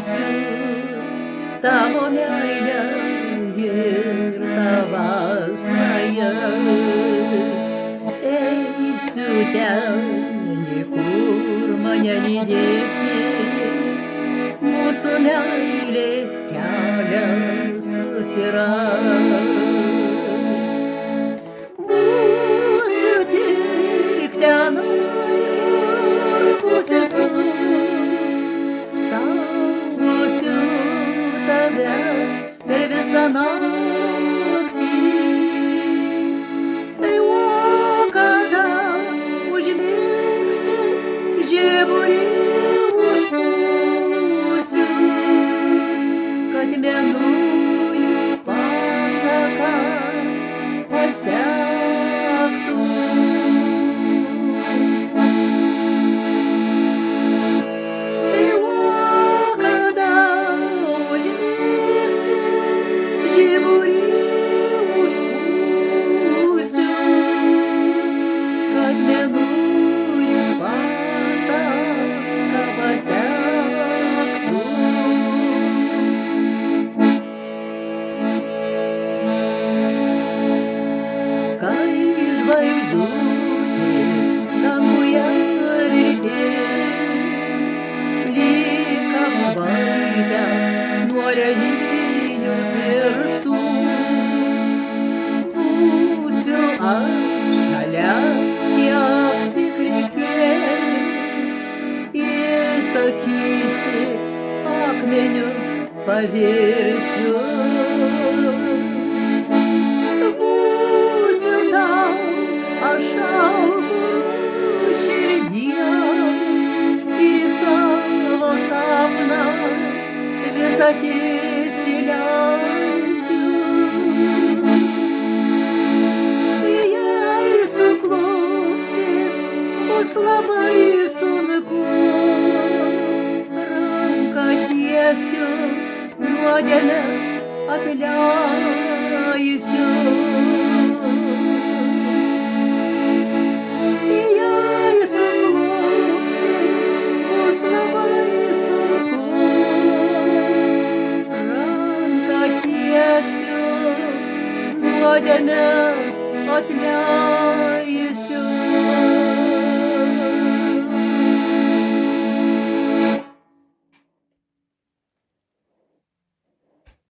pažinsiu tavo meilę ir tavas svajas. Eisiu ten, į kur mane lydėsi, mūsų meilė kelią susiras. Būsiu tik tenai, kur būsi tu, saugosiu tave per visą naktį. Tai o kada užmigsi, žiburį užpūsiu, kad mėnulis pasaką pasektų. Tai o kada užmigsi, žiburį užpūsiu, kad mėnulis pasaką pasektų. Kai žvaigždutės danguje rytės, lyg apvaitę nuo realinių pirštų, būsiu aš šalia, kiek tik reikės, ir sakysi, akmeniu pavirsiu. Būsiu tau aš augu širdies, ir į savo sapną visą įsileisiu. Jei suklupsi, bus labai sunku, ranką tiesiu, nuodėmes atleisiu. Jei suklupsi, bus labai sunku, ranką tiesiu, nuodėmes atleisiu.